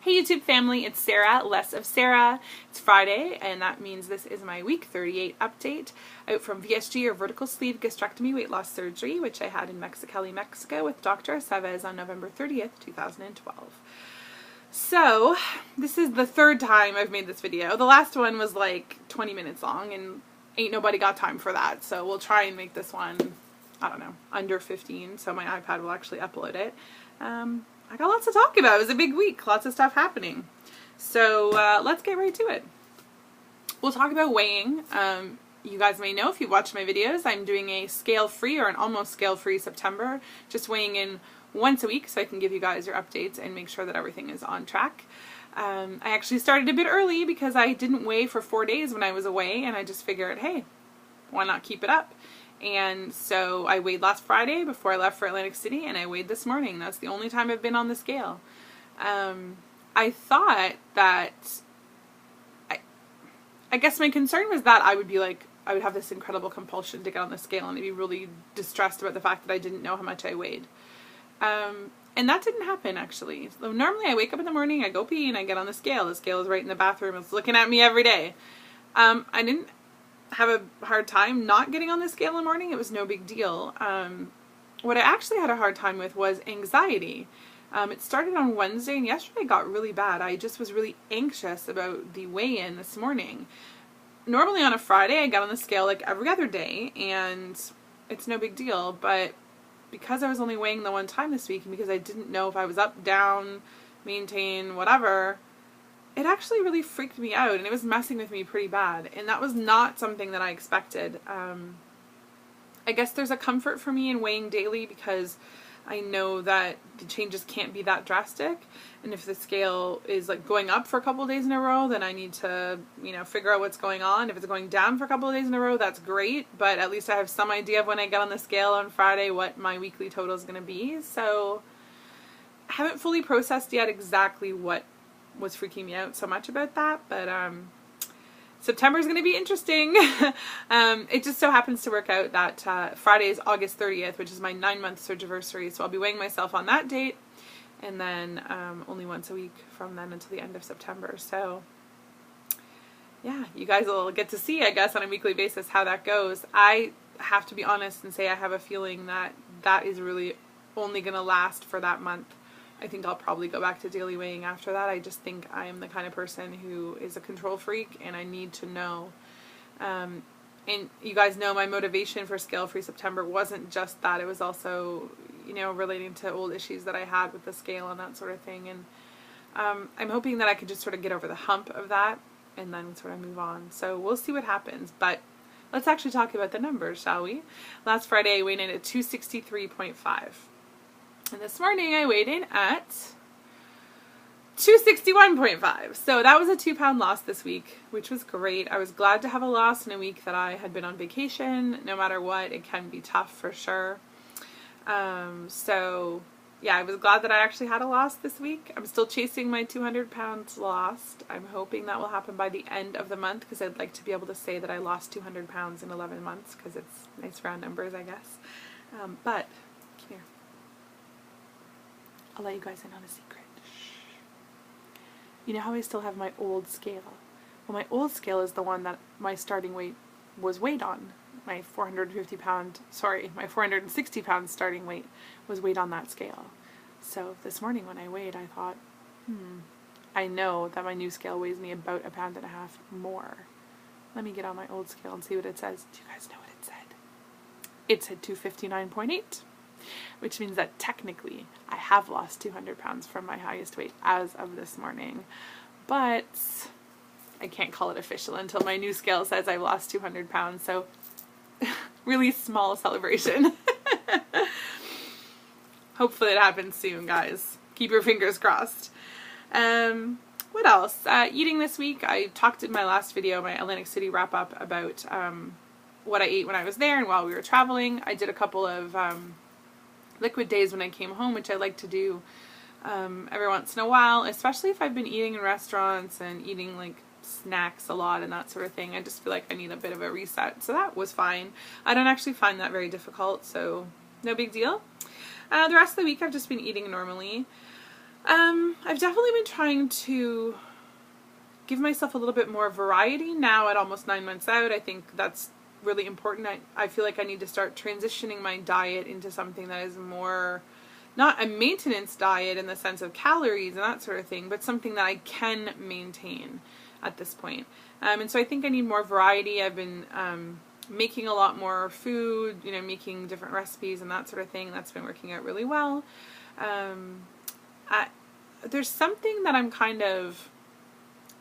Hey YouTube family, it's Sarah, Less of Sarah. It's Friday, and that means this is my week 38 update out from VSG, or vertical sleeve gastrectomy weight loss surgery, which I had in Mexicali, Mexico with Dr. Aceves on November 30th, 2012. So, this is the third time I've made this video. The last one was like 20 minutes long, and ain't nobody got time for that, so we'll try and make this one, I don't know, under 15, so my iPad will actually upload it. I got lots to talk about. It was a big week. Lots of stuff happening. So let's get right to it. We'll talk about weighing. You guys may know if you've watched my videos, I'm doing a scale-free or an almost scale-free September. Just weighing in once a week so I can give you guys your updates and make sure that everything is on track. I actually started a bit early because I didn't weigh for 4 days when I was away, and I just figured, hey, why not keep it up? And so I weighed last Friday before I left for Atlantic City, and I weighed this morning. That's the only time I've been on the scale. I thought that, I guess my concern was that I would be like, I would have this incredible compulsion to get on the scale, and I'd be really distressed about the fact that I didn't know how much I weighed. And that didn't happen, actually. So normally I wake up in the morning, I go pee, and I get on the scale. The scale is right in the bathroom. It's looking at me every day. I didn't have a hard time not getting on the scale in the morning. It was no big deal. What I actually had a hard time with was anxiety. It started on Wednesday, and yesterday it got really bad. I just was really anxious about the weigh-in this morning. Normally on a Friday I got on the scale like every other day, and it's no big deal, but because I was only weighing the one time this week, and because I didn't know if I was up, down, maintain, whatever, it actually really freaked me out, and it was messing with me pretty bad, and that was not something that I expected. I guess there's a comfort for me in weighing daily because I know that the changes can't be that drastic, and if the scale is like going up for a couple of days in a row, then I need to, you know, figure out what's going on. If it's going down for a couple of days in a row, that's great, but at least I have some idea of when I get on the scale on Friday what my weekly total is going to be. So I haven't fully processed yet exactly what was freaking me out so much about that, but September is going to be interesting. It just so happens to work out that Friday is August 30th, which is my 9-month surgiversary, so I'll be weighing myself on that date, and then only once a week from then until the end of September. So yeah, you guys will get to see, I guess, on a weekly basis how that goes. I have to be honest and say I have a feeling that that is really only going to last for that month. I think I'll probably go back to daily weighing after that. I just think I am the kind of person who is a control freak, and I need to know. And you guys know my motivation for Scale-Free September wasn't just that. It was also, you know, relating to old issues that I had with the scale and that sort of thing. And I'm hoping that I could just sort of get over the hump of that and then sort of move on. So we'll see what happens. But let's actually talk about the numbers, shall we? Last Friday I weighed in at 263.5. And this morning I weighed in at 261.5. So that was a 2-pound loss this week, which was great. I was glad to have a loss in a week that I had been on vacation. No matter what, it can be tough for sure. So yeah, I was glad that I actually had a loss this week. I'm still chasing my 200 pounds lost. I'm hoping that will happen by the end of the month, because I'd like to be able to say that I lost 200 pounds in 11 months, because it's nice round numbers, I guess. But come here. I'll let you guys in on a secret. You know how I still have my old scale? Well, my old scale is the one that my starting weight was weighed on. My 460 pound starting weight was weighed on that scale. So this morning when I weighed, I thought, I know that my new scale weighs me about 1.5 pounds more. Let me get on my old scale and see what it says. Do you guys know what it said? It said 259.8. Which means that technically I have lost 200 pounds from my highest weight as of this morning. But I can't call it official until my new scale says I've lost 200 pounds. So really small celebration. Hopefully it happens soon, guys. Keep your fingers crossed. What else? Eating this week. I talked in my last video, my Atlantic City wrap up, about what I ate when I was there and while we were traveling. I did a couple of liquid days when I came home, which I like to do every once in a while, especially if I've been eating in restaurants and eating like snacks a lot and that sort of thing. I just feel like I need a bit of a reset, so that was fine. I don't actually find that very difficult, so no big deal. The rest of the week I've just been eating normally. I've definitely been trying to give myself a little bit more variety now at almost 9 months out. I think that's really important. I feel like I need to start transitioning my diet into something that is more, not a maintenance diet in the sense of calories and that sort of thing, but something that I can maintain at this point. And so I think I need more variety. I've been making a lot more food, making different recipes and that sort of thing. That's been working out really well. There's something that I'm kind of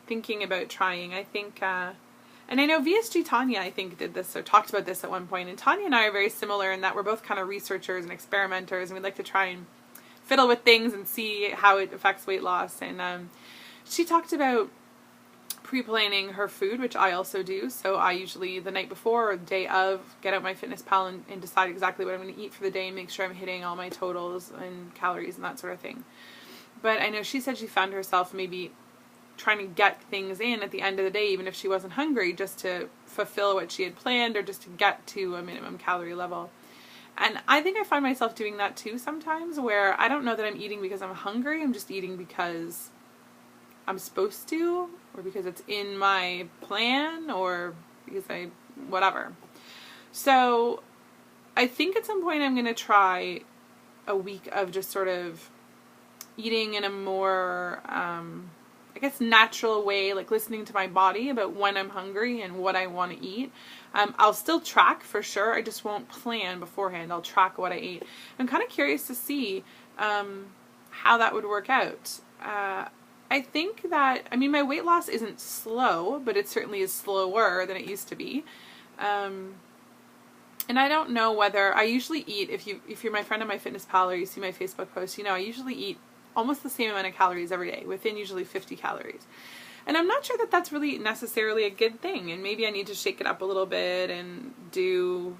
thinking about trying. I think, and I know VSG Tanya, I think, did this or talked about this at one point. And Tanya and I are very similar in that we're both kind of researchers and experimenters, and we'd like to try and fiddle with things and see how it affects weight loss. And she talked about pre-planning her food, which I also do. So I usually, the night before or the day of, get out my FitnessPal and decide exactly what I'm going to eat for the day and make sure I'm hitting all my totals and calories and that sort of thing. But I know she said she found herself maybe trying to get things in at the end of the day, even if she wasn't hungry, just to fulfill what she had planned or just to get to a minimum calorie level. And I think I find myself doing that too sometimes, where I don't know that I'm eating because I'm hungry. I'm just eating because I'm supposed to, or because it's in my plan, or because whatever. So I think at some point I'm going to try a week of just sort of eating in a more, I guess, natural way, like listening to my body about when I'm hungry and what I want to eat. I'll still track for sure. I just won't plan beforehand. I'll track what I eat. I'm kind of curious to see how that would work out. I think that, my weight loss isn't slow, but it certainly is slower than it used to be. And I don't know whether, I usually eat, if you're my friend on my FitnessPal or you see my Facebook post, I usually eat almost the same amount of calories every day, within usually 50 calories. And I'm not sure that that's really necessarily a good thing, and maybe I need to shake it up a little bit and do,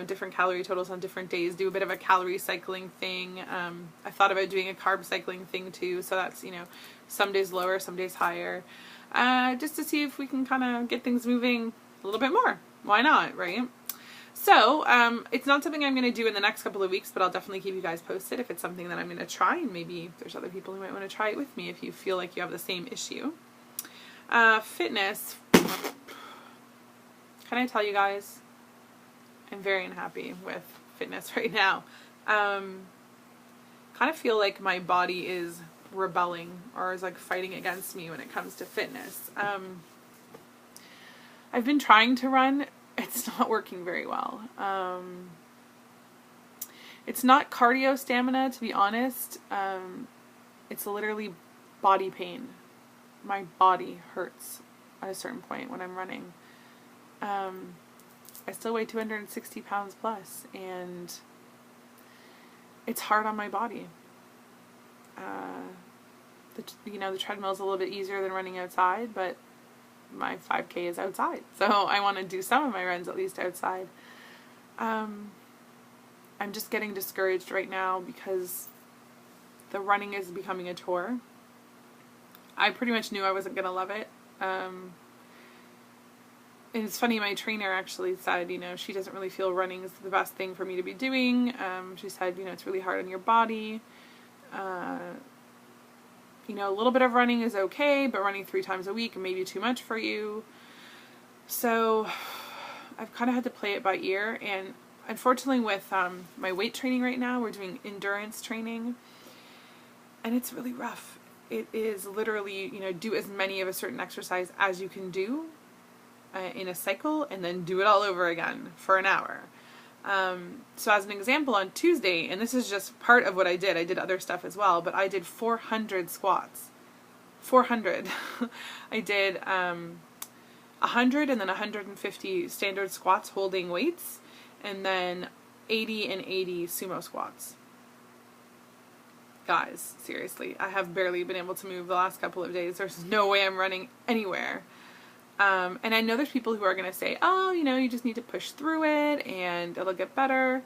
different calorie totals on different days, do a bit of a calorie cycling thing. I thought about doing a carb cycling thing too, so that's, some days lower, some days higher, just to see if we can kind of get things moving a little bit more. Why not, right? So, it's not something I'm going to do in the next couple of weeks, but I'll definitely keep you guys posted if it's something that I'm going to try, and maybe there's other people who might want to try it with me if you feel like you have the same issue. Fitness. Can I tell you guys, I'm very unhappy with fitness right now. Kind of feel like my body is rebelling or is like fighting against me when it comes to fitness. I've been trying to run. It's not working very well. It's not cardio stamina, to be honest. It's literally body pain. My body hurts at a certain point when I'm running. I still weigh 260 pounds plus, and it's hard on my body. The treadmill is a little bit easier than running outside, but my 5K is outside, so I want to do some of my runs at least outside. I'm just getting discouraged right now because the running is becoming a chore. I pretty much knew I wasn't going to love it. And it's funny, my trainer actually said, she doesn't really feel running is the best thing for me to be doing. She said, it's really hard on your body. A little bit of running is okay, but running 3 times a week may be too much for you. So I've kind of had to play it by ear. And unfortunately with my weight training right now, we're doing endurance training, and it's really rough. It is literally, do as many of a certain exercise as you can do in a cycle, and then do it all over again for an hour. So as an example, on Tuesday, and this is just part of what I did other stuff as well, but I did 400 squats. 400. I did 100 and then 150 standard squats holding weights, and then 80 and 80 sumo squats. Guys, seriously, I have barely been able to move the last couple of days. There's no way I'm running anywhere. And I know there's people who are going to say, oh, you just need to push through it and it'll get better.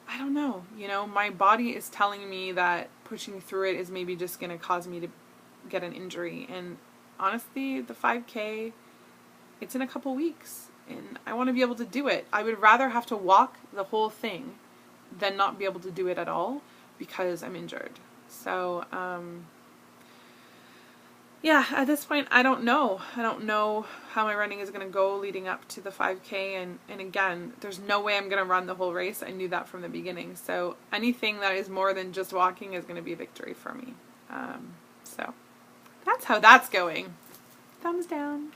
I don't know. My body is telling me that pushing through it is maybe just going to cause me to get an injury. And honestly, the 5K, it's in a couple weeks, and I want to be able to do it. I would rather have to walk the whole thing than not be able to do it at all because I'm injured. So, yeah, at this point, I don't know. I don't know how my running is going to go leading up to the 5K. And again, there's no way I'm going to run the whole race. I knew that from the beginning. So anything that is more than just walking is going to be a victory for me. So that's how that's going. Thumbs down.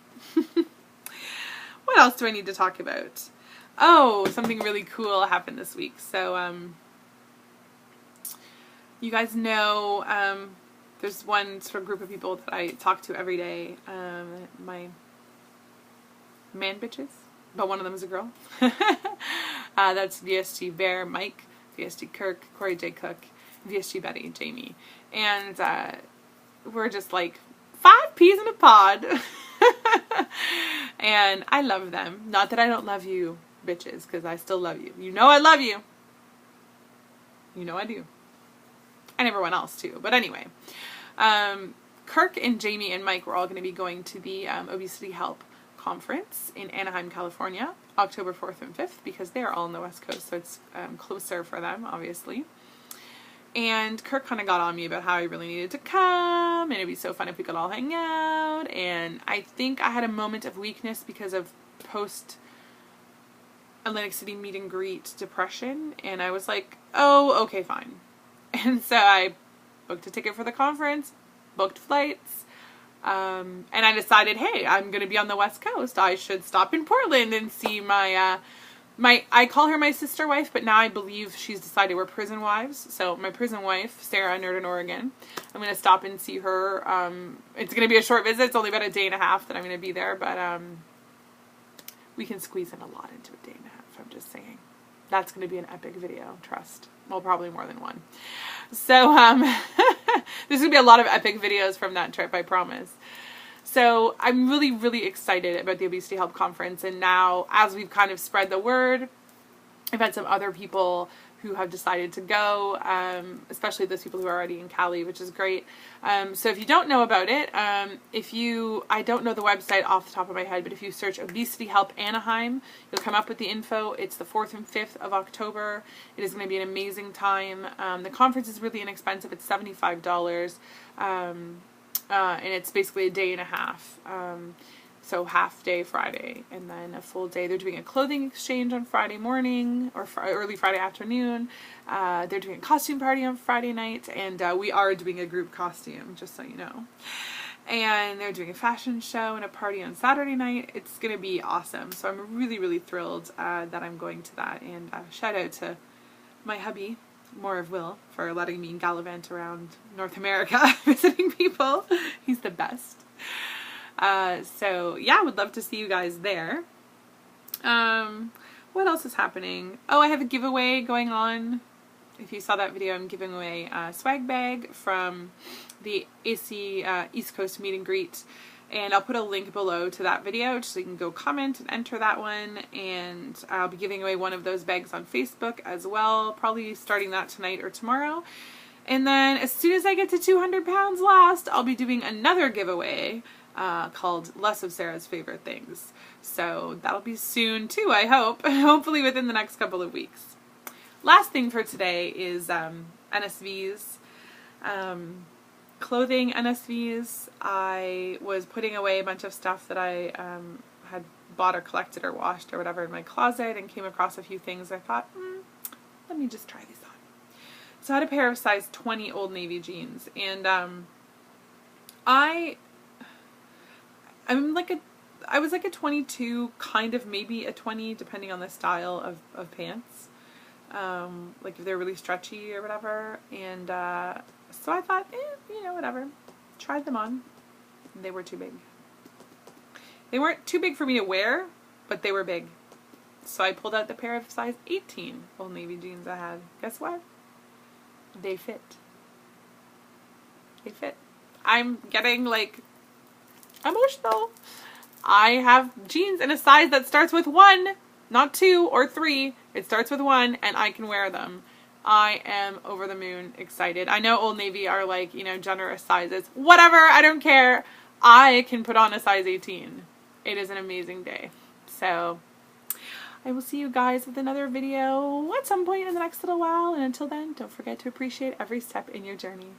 What else do I need to talk about? Oh, something really cool happened this week. So, you guys know, there's one sort of group of people that I talk to every day, my man bitches, but one of them is a girl. That's VSG Bear, Mike, VSG Kirk, Corey J. Cook, VSG Betty, Jamie. And we're just like 5 peas in a pod. And I love them. Not that I don't love you, bitches, because I still love you. You know I love you. You know I do. And everyone else too. But anyway, Kirk and Jamie and Mike were all going to be going to the Obesity Help Conference in Anaheim, California, October 4th and 5th, because they're all on the West Coast, so it's closer for them, obviously. And Kirk kind of got on me about how I really needed to come, and it'd be so fun if we could all hang out. And I think I had a moment of weakness because of post Atlantic City meet and greet depression, and I was like, oh, okay, fine. And so I booked a ticket for the conference, booked flights, and I decided, hey, I'm going to be on the West Coast. I should stop in Portland and see my I call her my sister wife, but now I believe she's decided we're prison wives. So my prison wife, Sarah, Nerd in Oregon, I'm going to stop and see her. It's going to be a short visit. It's only about a day and a half that I'm going to be there, but we can squeeze in a lot into a day and a half, I'm just saying. That's going to be an epic video, trust. Well, probably more than one. So there's going to be a lot of epic videos from that trip, I promise. So I'm really, really excited about the Obesity Help Conference, and now as we've kind of spread the word, I've had some other people who have decided to go, especially those people who are already in Cali, which is great. So if you don't know about it, I don't know the website off the top of my head, but if you search Obesity Help Anaheim, you'll come up with the info. It's the 4th and 5th of October. It is going to be an amazing time. The conference is really inexpensive. It's $75. And it's basically a day and a half. So half day Friday and then a full day. They're doing a clothing exchange on Friday morning or early Friday afternoon. They're doing a costume party on Friday night, and we are doing a group costume, just so you know. And they're doing a fashion show and a party on Saturday night. It's going to be awesome. So I'm really, really thrilled that I'm going to that. And shout out to my hubby, more of Will, for letting me gallivant around North America visiting people. He's the best. So yeah, would love to see you guys there. What else is happening? Oh, I have a giveaway going on. If you saw that video, I'm giving away a swag bag from the AC East Coast meet and greet. And I'll put a link below to that video so you can go comment and enter that one. And I'll be giving away one of those bags on Facebook as well, probably starting that tonight or tomorrow. And then as soon as I get to 200 pounds lost, I'll be doing another giveaway called LessOfSarah's Favorite Things. So that'll be soon too, I hope. Hopefully within the next couple of weeks. Last thing for today is NSVs. Clothing NSVs. I was putting away a bunch of stuff that I had bought or collected or washed or whatever in my closet, and came across a few things. I thought, let me just try these on. So I had a pair of size 20 Old Navy jeans, and I was like a 22, kind of maybe a 20, depending on the style of pants. Like if they're really stretchy or whatever. And so I thought, whatever. Tried them on. They were too big. They weren't too big for me to wear, but they were big. So I pulled out the pair of size 18 Old Navy jeans I had. Guess what? They fit. They fit. I'm getting like emotional. I have jeans in a size that starts with 1, not 2 or 3. It starts with 1, and I can wear them. I am over the moon excited. I know Old Navy are like, generous sizes. Whatever, I don't care. I can put on a size 18. It is an amazing day. So I will see you guys with another video at some point in the next little while. And until then, don't forget to appreciate every step in your journey.